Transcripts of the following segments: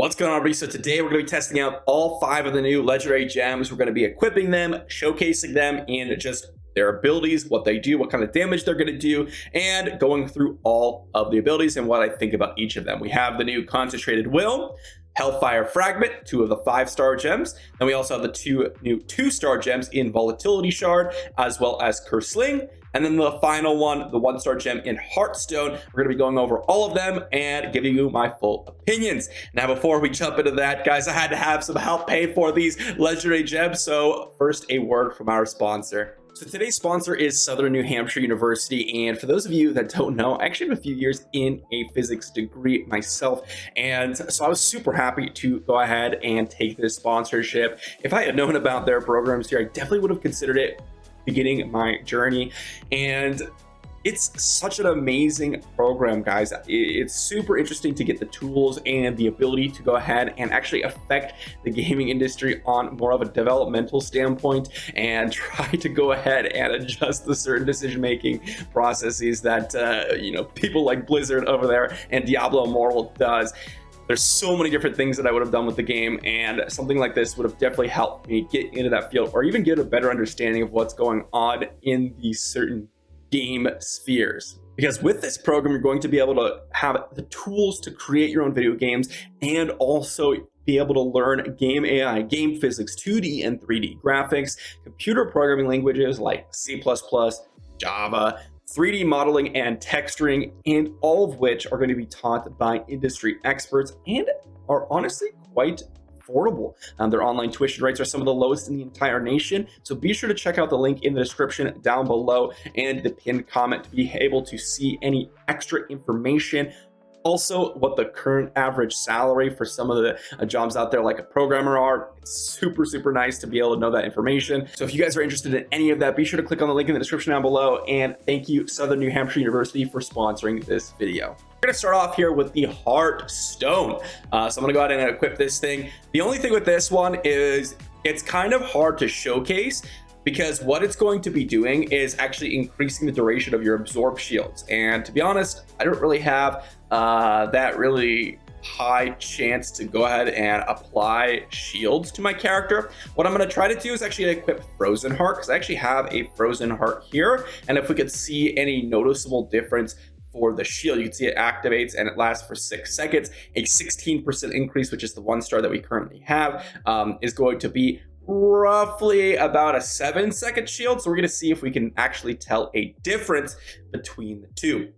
What's going on, everybody? So today we're going to be testing out all 5 of the new legendary gems. We're going to be equipping them, showcasing them in just their abilities, what they do, what kind of damage they're going to do, and going through all of the abilities and what I think about each of them. We have the new Concentrated Will, Hellfire Fragment, 2 of the 5-star gems. Then we also have the 2 new 2-star gems in Volatility Shard, as well as Kir Sling. And then the final one, the 1-star gem in Heartstone. We're going to be going over all of them and giving you my full opinions. Now, before we jump into that, guys, I had to have some help pay for these legendary gems. So first, a word from our sponsor. So today's sponsor is Southern New Hampshire University, and for those of you that don't know, I actually have a few years in a physics degree myself, and so I was super happy to go ahead and take this sponsorship. If I had known about their programs here, I definitely would have considered it beginning my journey, and it's such an amazing program, guys. It's super interesting to get the tools and the ability to go ahead and actually affect the gaming industry on more of a developmental standpoint and try to go ahead and adjust the certain decision-making processes that people like Blizzard over there and Diablo Immortal does. There's so many different things that I would have done with the game, and something like this would have definitely helped me get into that field or even get a better understanding of what's going on in these certain game spheres. Because with this program, you're going to be able to have the tools to create your own video games and also be able to learn game AI, game physics, 2D and 3D graphics, computer programming languages like C++, Java, 3D modeling and texturing, and all of which are going to be taught by industry experts and are honestly quite affordable. Their online tuition rates are some of the lowest in the entire nation, so be sure to check out the link in the description down below and the pinned comment to be able to see any extra information. Also, what the current average salary for some of the jobs out there like a programmer are. It's super nice to be able to know that information. So if you guys are interested in any of that, be sure to click on the link in the description down below, and thank you Southern New Hampshire University for sponsoring this video. We're going to start off here with the Heartstone. So I'm going to go ahead and equip this thing. The only thing with this one is it's kind of hard to showcase, because what it's going to be doing is actually increasing the duration of your absorb shields. And to be honest, I don't really have that really high chance to go ahead and apply shields to my character. What I'm going to try to do is actually equip Frozen Heart, because I actually have a Frozen Heart here. And if we could see any noticeable difference for the shield, you can see it activates and it lasts for 6 seconds. A 16% increase, which is the 1-star that we currently have, is going to be roughly about a 7-second shield. So we're going to see if we can actually tell a difference between the two.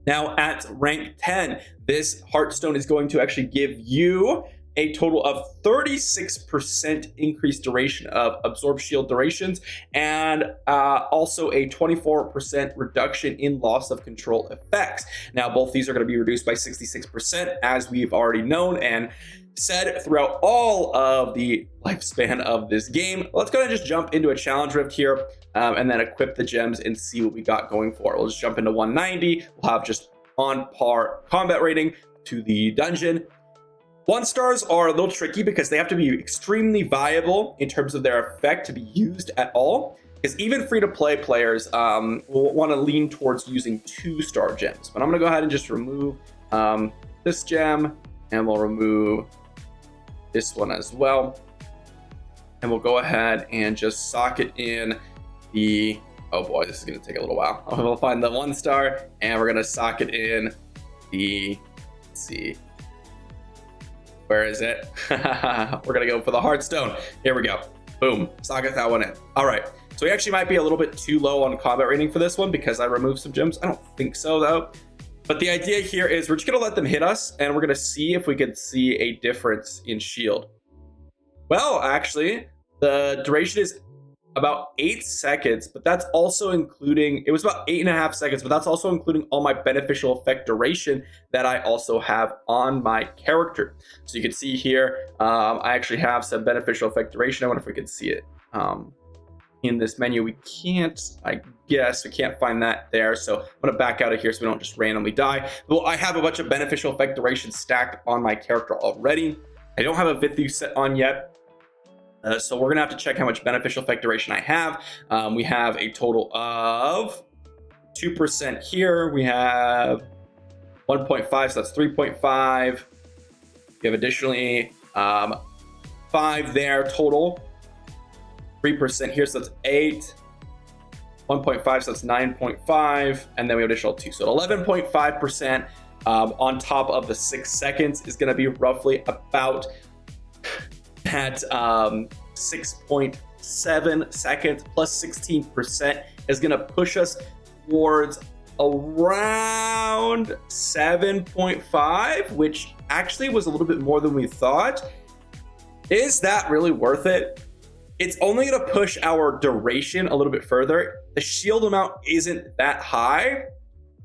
Now at rank 10, this Heartstone is going to actually give you a total of 36% increased duration of absorb shield durations, and also a 24% reduction in loss of control effects. Now both these are going to be reduced by 66%, as we've already known and said throughout all of the lifespan of this game. Let's go ahead and just jump into a challenge rift here, and then equip the gems and see what we got going for it. We'll just jump into 190. We'll have just on par combat rating to the dungeon. 1-stars are a little tricky because they have to be extremely viable in terms of their effect to be used at all, because even free-to-play players will want to lean towards using 2-star gems. But I'm going to go ahead and just remove this gem, and we'll remove this one as well, and we'll go ahead and just socket in the, oh boy, this is going to take a little while. We'll find the 1-star, and we're going to socket in the, let's see, where is it? We're going to go for the Heartstone. Here we go. Boom, socket that one in. All right, so we actually might be a little bit too low on combat rating for this one because I removed some gems. I don't think so though. But the idea here is we're just going to let them hit us, and we're going to see if we can see a difference in shield. Well, actually, the duration is about 8 seconds, but that's also including, it was about 8.5 seconds, but that's also including all my beneficial effect duration that I also have on my character. So you can see here, I actually have some beneficial effect duration. I wonder if we can see it. In this menu, we can't, I guess we can't find that there, so I'm going to back out of here so we don't just randomly die. Well, I have a bunch of beneficial effect duration stacked on my character already. I don't have a Vithu set on yet, so we're gonna have to check how much beneficial effect duration I have. We have a total of 2% here. We have 1.5, so that's 3.5. We have additionally 5 there total. 3% here, so that's 8. 1.5, so that's 9.5, and then we have additional 2, so 11.5% on top of the 6 seconds is going to be roughly about at 6.7 seconds plus 16% is going to push us towards around 7.5, which actually was a little bit more than we thought. Is that really worth it? It's only going to push our duration a little bit further. The shield amount isn't that high.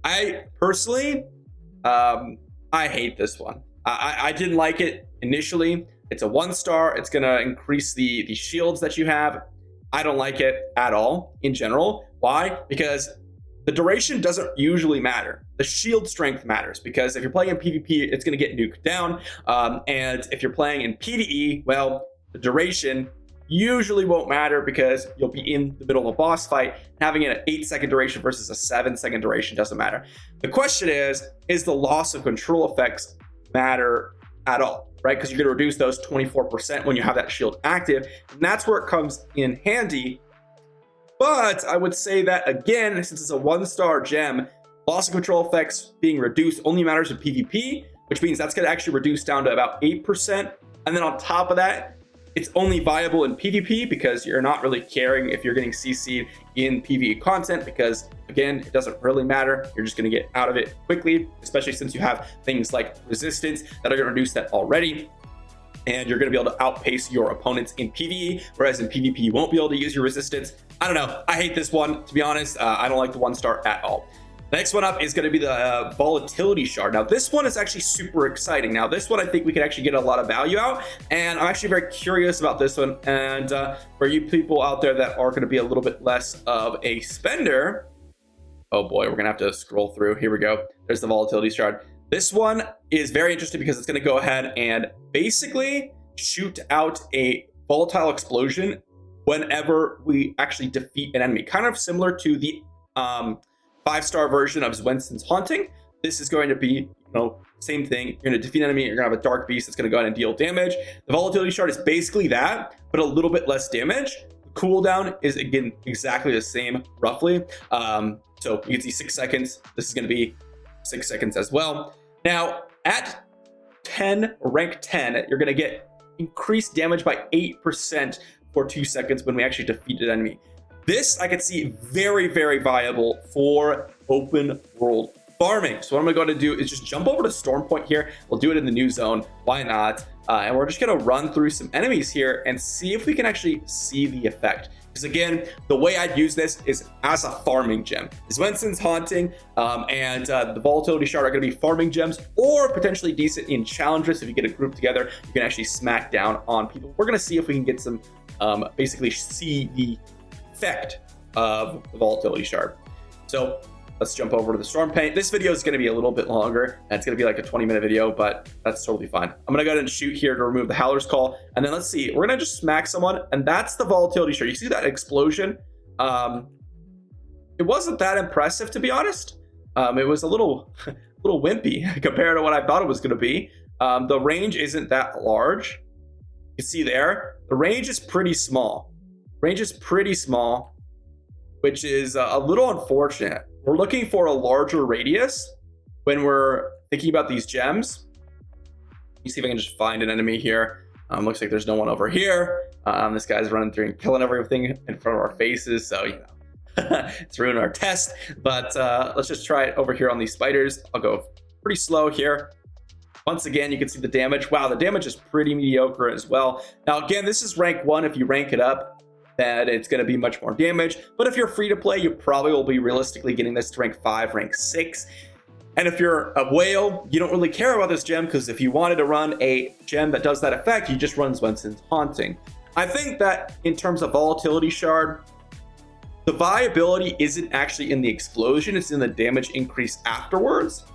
I personally, I hate this one. I didn't like it initially. It's a 1-star. It's going to increase the shields that you have. I don't like it at all in general. Why? Because the duration doesn't usually matter. The shield strength matters, because if you're playing in PvP, it's going to get nuked down. And if you're playing in PvE, well, the duration usually won't matter because you'll be in the middle of a boss fight. Having it an 8-second duration versus a 7-second duration doesn't matter. The question is the loss of control effects matter at all, right? Because you're going to reduce those 24% when you have that shield active, and that's where it comes in handy. But I would say that, again, since it's a 1-star gem, loss of control effects being reduced only matters in PvP, which means that's going to actually reduce down to about 8%. And then on top of that, it's only viable in PvP because you're not really caring if you're getting CC'd in PvE content, because again, it doesn't really matter. You're just going to get out of it quickly, especially since you have things like resistance that are going to reduce that already. And you're going to be able to outpace your opponents in PvE, whereas in PvP, you won't be able to use your resistance. I don't know. I hate this one, to be honest. I don't like the 1-star at all. The next one up is going to be the Volatility Shard. Now, this one is actually super exciting. Now, this one, I think we could actually get a lot of value out, and I'm actually very curious about this one. And for you people out there that are going to be a little bit less of a spender, oh boy, we're going to have to scroll through. Here we go. There's the Volatility Shard. This one is very interesting because it's going to go ahead and basically shoot out a volatile explosion whenever we actually defeat an enemy. Kind of similar to the 5-star version of Zwenson's Haunting. This is going to be, same thing. You're going to defeat an enemy. You're going to have a Dark Beast that's going to go ahead and deal damage. The Volatility Shard is basically that, but a little bit less damage. The cooldown is, again, exactly the same, roughly. So you can see 6 seconds. This is going to be 6 seconds as well. Now, at 10, rank 10, you're going to get increased damage by 8% for 2 seconds when we actually defeat an enemy. This I could see very, very viable for open world farming. So what I'm going to do is just jump over to Storm Point here. We'll do it in the new zone. Why not? And we're just going to run through some enemies here and see if we can actually see the effect. Because again, the way I'd use this is as a farming gem. Zwenson's Haunting and the Volatility Shard are going to be farming gems, or potentially decent in challenges. If you get a group together, you can actually smack down on people. We're going to see if we can get some, basically see the effect of the Volatility Shard. So let's jump over to the Storm Paint. This video is going to be a little bit longer, and it's going to be like a 20-minute video, but that's totally fine. I'm going to go ahead and shoot here to remove the Howler's Call, and then let's see. We're going to just smack someone, and that's the Volatility Shard. You see that explosion? It wasn't that impressive, to be honest. It was a little wimpy compared to what I thought it was going to be. The range isn't that large. You see there, the range is pretty small. Range is pretty small, which is a little unfortunate. We're looking for a larger radius when we're thinking about these gems. Let me see if I can just find an enemy here. Looks like there's no one over here. This guy's running through and killing everything in front of our faces, so it's ruining our test. But let's just try it over here on these spiders. I'll go pretty slow here. Once again, you can see the damage. Wow, the damage is pretty mediocre as well. Now again, this is rank 1. If you rank it up, that it's going to be much more damage. But if you're free to play, you probably will be realistically getting this to rank 5, rank 6. And if you're a whale, you don't really care about this gem, because if you wanted to run a gem that does that effect, you just run Zwenson's Haunting. I think that in terms of Volatility Shard, the viability isn't actually in the explosion, it's in the damage increase afterwards.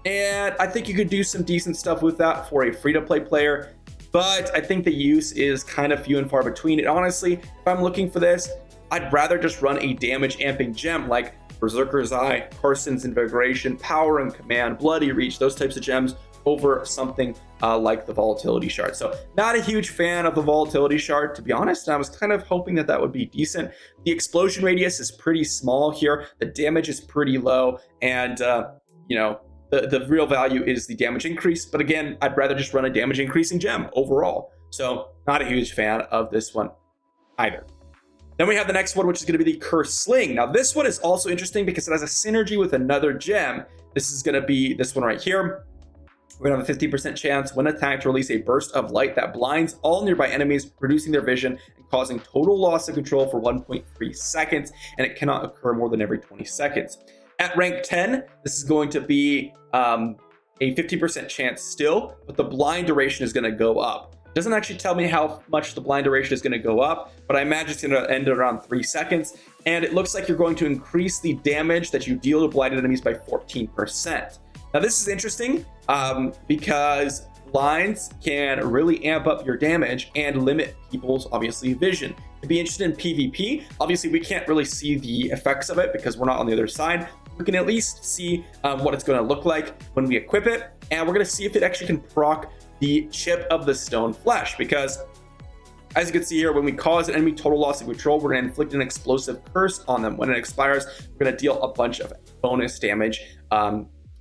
And I think you could do some decent stuff with that for a free-to-play player. But I think the use is kind of few and far between. And honestly, if I'm looking for this, I'd rather just run a damage amping gem like Berserker's Eye, Carson's Invigoration, Power and Command, Bloody Reach, those types of gems over something like the Volatility Shard. So not a huge fan of the Volatility Shard, to be honest. I was kind of hoping that that would be decent. The explosion radius is pretty small here. The damage is pretty low, and you know, the real value is the damage increase. But again, I'd rather just run a damage increasing gem overall. So not a huge fan of this one either. Then we have the next one, which is going to be the Kir Sling. Now this one is also interesting because it has a synergy with another gem. This is going to be this one right here. We're going to have a 50% chance when attacked to release a burst of light that blinds all nearby enemies, reducing their vision and causing total loss of control for 1.3 seconds, and it cannot occur more than every 20 seconds. At rank 10, this is going to be a 50% chance still, but the blind duration is going to go up. It doesn't actually tell me how much the blind duration is going to go up, but I imagine it's going to end around 3 seconds, and it looks like you're going to increase the damage that you deal to blinded enemies by 14%. Now this is interesting because blinds can really amp up your damage and limit people's, obviously, vision. To be interested in PvP, obviously we can't really see the effects of it because we're not on the other side. We can at least see what it's going to look like when we equip it, and we're going to see if it actually can proc the chip of the stone flesh, because as you can see here, when we cause an enemy total loss of control, we're going to inflict an explosive curse on them. When it expires, we're going to deal a bunch of bonus damage.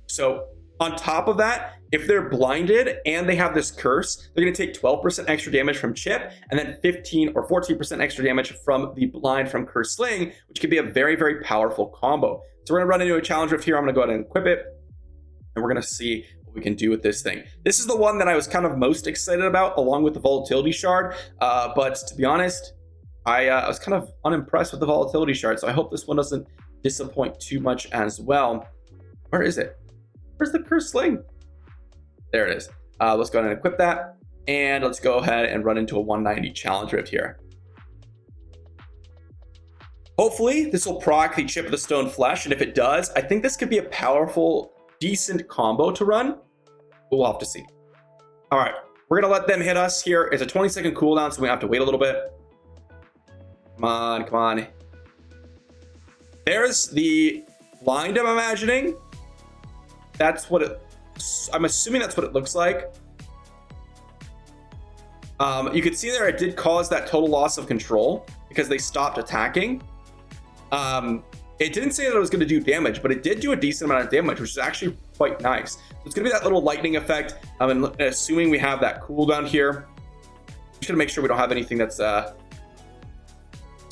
So on top of that, if they're blinded and they have this curse, they're going to take 12% extra damage from chip, and then 15 or 14% extra damage from the blind from Kir Sling, which could be a very, very powerful combo. So we're going to run into a challenge rift here. I'm going to go ahead and equip it, and we're going to see what we can do with this thing. This is the one that I was kind of most excited about, along with the Volatility Shard. But to be honest, I was kind of unimpressed with the Volatility Shard, so I hope this one doesn't disappoint too much as well. Where is it? Where's the Kir Sling? There it is. Let's go ahead and equip that, and let's go ahead and run into a 190 challenge rift here. Hopefully this will proc the chip of the stone flesh, and if it does, I think this could be a powerful, decent combo to run. We'll have to see. All right, we're gonna let them hit us here. It's a 20-second cooldown, so we have to wait a little bit. Come on, come on. There's the blind, I'm imagining. That's what it, I'm assuming that's what it looks like. You can see there it did cause that total loss of control because they stopped attacking. It didn't say that it was going to do damage, but it did do a decent amount of damage, which is actually quite nice. So it's going to be that little lightning effect. And assuming we have that cooldown here, I'm just going to make sure we don't have anything that's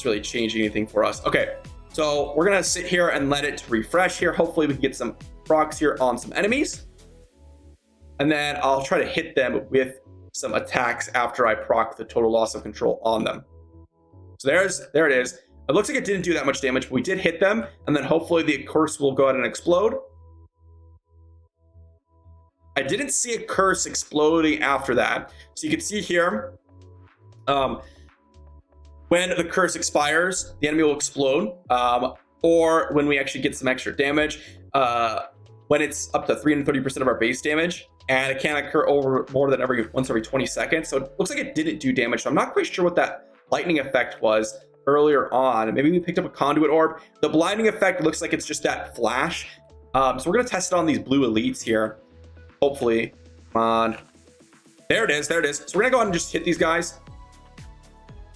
really changing anything for us. Okay, so we're going to sit here and let it refresh here. Hopefully we can get some procs here on some enemies, and then I'll try to hit them with some attacks after I proc the total loss of control on them. So there it is. It looks like it didn't do that much damage, but we did hit them, and then hopefully the curse will go ahead and explode. I didn't see a curse exploding after that. So you can see here, when the curse expires, the enemy will explode, or when we actually get some extra damage, when it's up to 330% of our base damage, and it can't occur over more than once every 20 seconds. So it looks like it didn't do damage. So I'm not quite sure what that lightning effect was earlier on. Maybe we picked up a conduit orb. The blinding effect looks like it's just that flash. So we're gonna test it on these blue elites here. Hopefully, come on. There it is, there it is. So we're gonna go ahead and just hit these guys.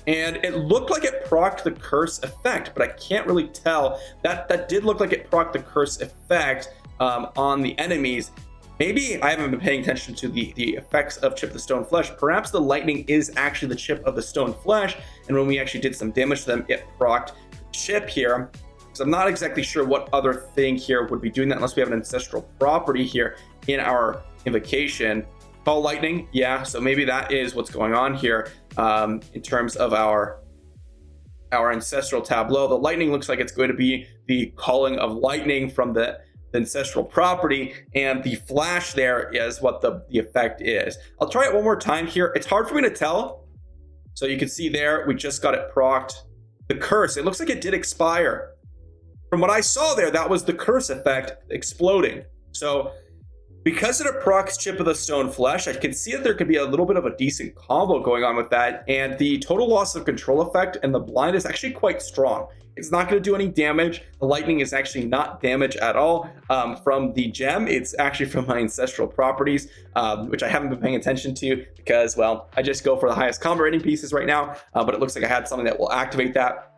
And it looked like it procced the curse effect, but I can't really tell. That did look like it procced the curse effect on the enemies. Maybe I haven't been paying attention to the effects of Chip the Stone Flesh. Perhaps the lightning is actually the chip of the stone flesh, and when we actually did some damage to them, it procced the chip here. So I'm not exactly sure what other thing here would be doing that unless we have an ancestral property here in our invocation. Call lightning, yeah, so maybe that is what's going on here in terms of our ancestral tableau. The lightning looks like it's going to be the calling of lightning from the ancestral property, and the flash there is what the effect is. I'll try it one more time here. It's hard for me to tell. So you can see there, we just got it procced. The curse, it looks like it did expire. From what I saw there, that was the curse effect exploding. So Because it procs Chip of the Stone Flesh, I can see that there could be a little bit of a decent combo going on with that, and the total loss of control effect and the blind is actually quite strong. It's not going to do any damage. The lightning is actually not damage at all from the gem. It's actually from my ancestral properties, which I haven't been paying attention to because, well, I just go for the highest combo rating pieces right now, but it looks like I had something that will activate that.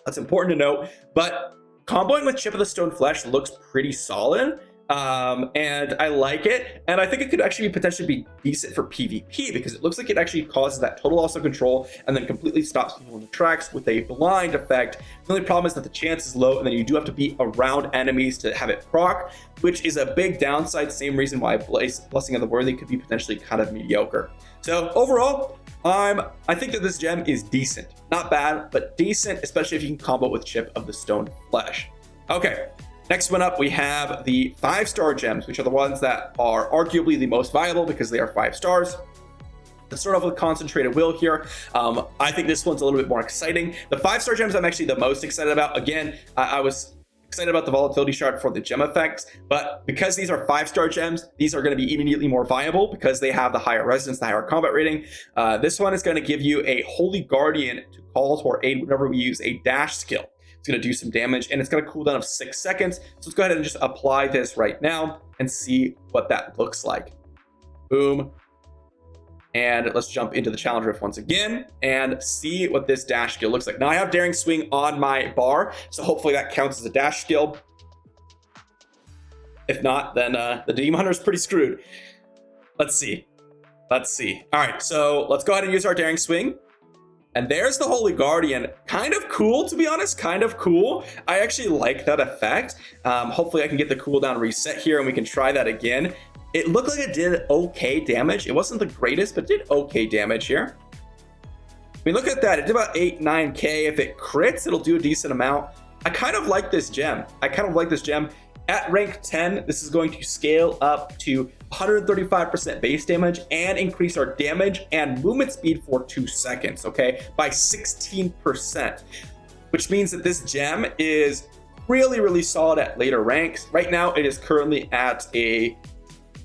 That's important to note, but comboing with Chip of the Stone Flesh looks pretty solid. And I like it, and I think it could actually potentially be decent for PvP because it looks like it actually causes that total loss of control and then completely stops people in the tracks with a blind effect. The only problem is that the chance is low, and then you do have to be around enemies to have it proc, which is a big downside. Same reason why Blessing of the Worthy could be potentially kind of mediocre. So overall, I think that this gem is decent, not bad, but decent, especially if you can combo it with Chip of the Stone Flesh. Okay. Next one up, we have the 5-star gems, which are the ones that are arguably the most viable because they are 5 stars. Let's start off with Concentrated Will here. I think this one's a little bit more exciting. The 5-star gems I'm actually the most excited about. Again, I was excited about the Volatility Shard for the gem effects, but because these are 5-star gems, these are going to be immediately more viable because they have the higher resistance, the higher combat rating. This one is going to give you a Holy Guardian to call to our aid whenever we use a dash skill. It's going to do some damage, and it's got a cooldown of 6 seconds. So let's go ahead and just apply this right now and see what that looks like. Boom. And let's jump into the challenge rift once again and see what this dash skill looks like. Now I have Daring Swing on my bar, so hopefully that counts as a dash skill. If not, then the Demon Hunter is pretty screwed. Let's see. All right, so let's go ahead and use our Daring Swing. And there's the Holy Guardian. Kind of cool, to be honest, kind of cool. I actually like that effect. Hopefully I can get the cooldown reset here and we can try that again. It looked like it did okay damage. It wasn't the greatest, but it did okay damage here. I mean, look at that. It did about 8-9k. If it crits, it'll do a decent amount. I kind of like this gem. At rank 10, this is going to scale up to 135% base damage and increase our damage and movement speed for 2 seconds, okay, by 16%, which means that this gem is really, really solid at later ranks. Right now, it is currently at a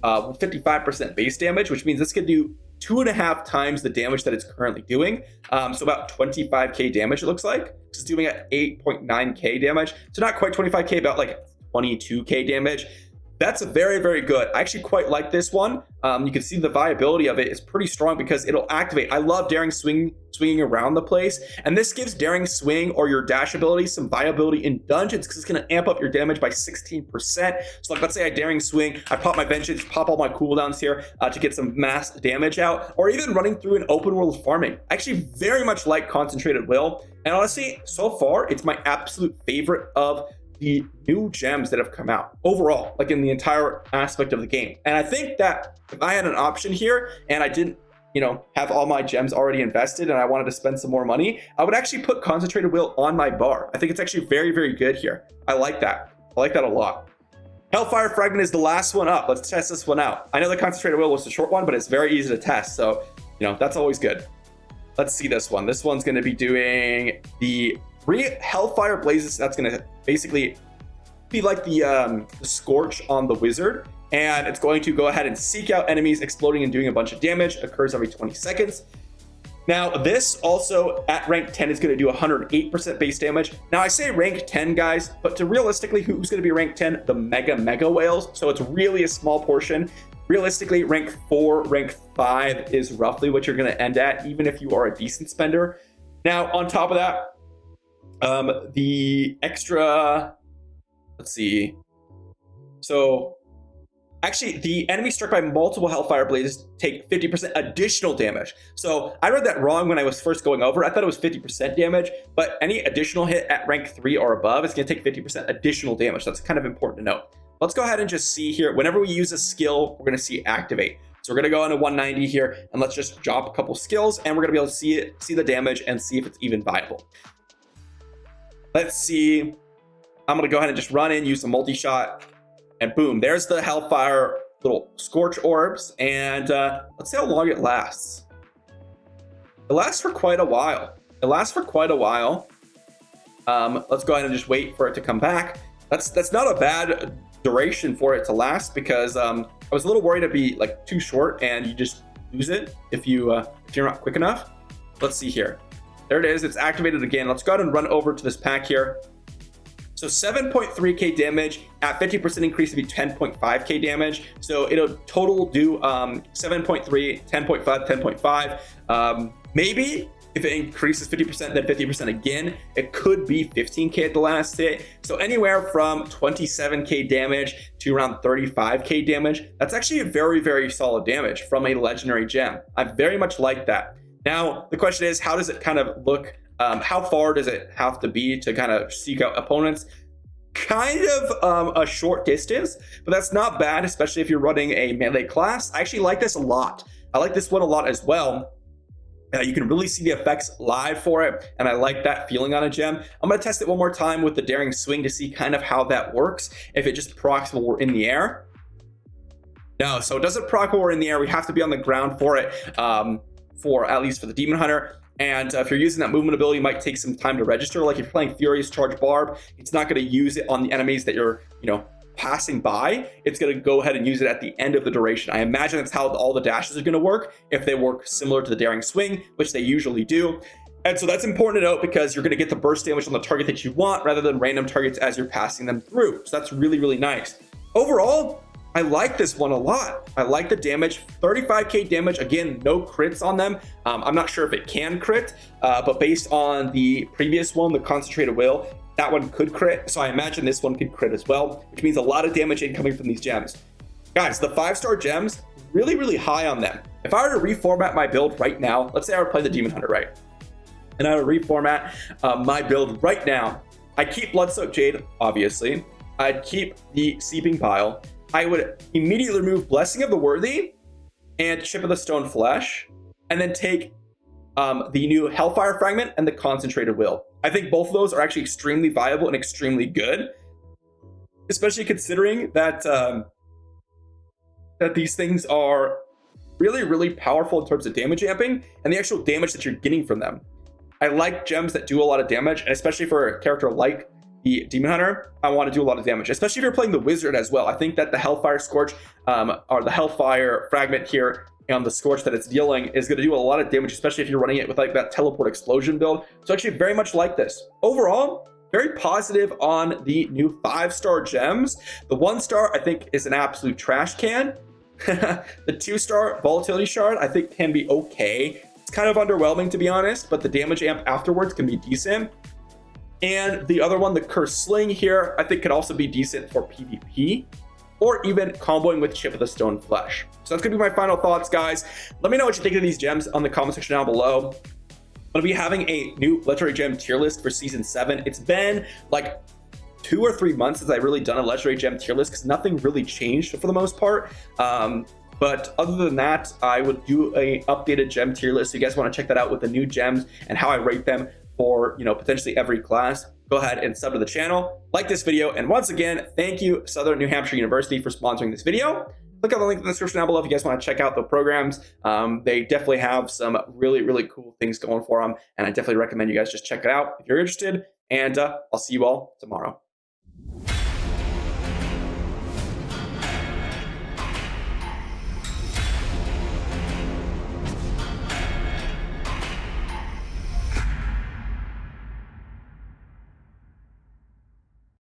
55% base damage, which means this could do 2.5 times the damage that it's currently doing. So about 25k damage, it looks like. It's doing at 8.9k damage. So not quite 25k, about like 22k damage. That's very, very good. I actually quite like this one. You can see the viability of it is pretty strong because it'll activate. I love Daring Swing, swinging around the place, and this gives Daring Swing or your dash ability some viability in dungeons because it's going to amp up your damage by 16%. So like, let's say I Daring Swing, I pop my Vengeance, pop all my cooldowns here to get some mass damage out, or even running through an open world farming. I actually very much like Concentrated Will, and honestly, so far, it's my absolute favorite of the new gems that have come out overall, like in the entire aspect of the game. And I think that if I had an option here and I didn't, have all my gems already invested and I wanted to spend some more money, I would actually put Concentrated Will on my bar. I think it's actually very, very good here. I like that a lot. Hellfire Fragment is the last one up. Let's test this one out. I know the Concentrated Will was the short one, but it's very easy to test. So, that's always good. Let's see this one. This one's going to be doing the 3 Hellfire Blazes. That's going to basically be like the Scorch on the Wizard. And it's going to go ahead and seek out enemies, exploding and doing a bunch of damage. Occurs every 20 seconds. Now, this also at rank 10 is going to do 108% base damage. Now, I say rank 10, guys, but to realistically, who's going to be rank 10? The Mega Whales. So it's really a small portion. Realistically, rank 4, rank 5 is roughly what you're going to end at, even if you are a decent spender. Now, on top of that, the extra, let's see. So actually, the enemy struck by multiple Hellfire Blazes take 50% additional damage. So I read that wrong when I was first going over. I thought it was 50% damage, but any additional hit at rank 3 or above is going to take 50% additional damage. That's kind of important to note. Let's go ahead and just see here. Whenever we use a skill, we're going to see activate. So we're going to go into 190 here, and let's just drop a couple skills, and we're going to be able to see the damage and see if it's even viable. Let's see. I'm going to go ahead and just run in, use the multi-shot, and boom, there's the Hellfire little Scorch orbs, and let's see how long it lasts. It lasts for quite a while. Let's go ahead and just wait for it to come back. That's not a bad duration for it to last because I was a little worried it'd be like too short and you just lose it if you're not quick enough. Let's see here. There it is. It's activated again. Let's go ahead and run over to this pack here. So 7.3k damage at 50% increase to be 10.5k damage. So it'll total do 7.3, 10.5, 10.5. Maybe if it increases 50%, then 50% again, it could be 15k at the last hit. So anywhere from 27k damage to around 35k damage. That's actually a very, very solid damage from a legendary gem. I very much like that. Now, the question is, how does it kind of look? How far does it have to be to kind of seek out opponents? Kind of a short distance, but that's not bad, especially if you're running a melee class. I actually like this a lot. I like this one a lot as well. You can really see the effects live for it, and I like that feeling on a gem. I'm going to test it one more time with the Daring Swing to see kind of how that works, if it just procs while we're in the air. No, so it doesn't proc while we're in the air. We have to be on the ground for it, at least for the Demon Hunter. And if you're using that movement ability, it might take some time to register. Like if you're playing Furious Charge Barb, it's not going to use it on the enemies that you're, passing by. It's going to go ahead and use it at the end of the duration. I imagine that's how all the dashes are going to work, if they work similar to the Daring Swing, which they usually do. And so that's important to note because you're going to get the burst damage on the target that you want rather than random targets as you're passing them through. So that's really, really nice. Overall, I like this one a lot. I like the damage, 35k damage. Again, no crits on them. I'm not sure if it can crit, but based on the previous one, the Concentrated Will, that one could crit. So I imagine this one could crit as well, which means a lot of damage incoming from these gems. Guys, the 5-star gems, really, really high on them. If I were to reformat my build right now, let's say I were to play the Demon Hunter, right? And I would reformat my build right now. I'd keep Bloodsoaked Jade, obviously. I'd keep the Seeping Bile. I would immediately remove Blessing of the Worthy and Chip of the Stone Flesh, and then take the new Hellfire Fragment and the Concentrated Will. I think both of those are actually extremely viable and extremely good, especially considering that that these things are really, really powerful in terms of damage amping and the actual damage that you're getting from them. I like gems that do a lot of damage, and especially for a character like the Demon Hunter, I want to do a lot of damage, especially if you're playing the Wizard as well. I think that the Hellfire Scorch or the Hellfire Fragment here and the Scorch that it's dealing is going to do a lot of damage, especially if you're running it with like that Teleport Explosion build. So actually very much like this. Overall, very positive on the new 5-star gems. The 1-star I think is an absolute trash can. The 2-star Volatility Shard I think can be okay. It's kind of underwhelming to be honest, but the damage amp afterwards can be decent. And the other one, the Kir Sling here, I think could also be decent for PvP, or even comboing with Chip of the Stone Flesh. So that's gonna be my final thoughts, guys. Let me know what you think of these gems on the comment section down below. I'm gonna be having a new legendary gem tier list for season 7. It's been like 2 or 3 months since I've really done a legendary gem tier list because nothing really changed for the most part. But other than that, I would do a updated gem tier list. So you guys want to check that out with the new gems and how I rate them for, potentially every class. Go ahead and sub to the channel, like this video, and once again, thank you Southern New Hampshire University for sponsoring this video. Click on the link in the description down below if you guys want to check out the programs. They definitely have some really, really cool things going for them, and I definitely recommend you guys just check it out if you're interested. And I'll see you all tomorrow.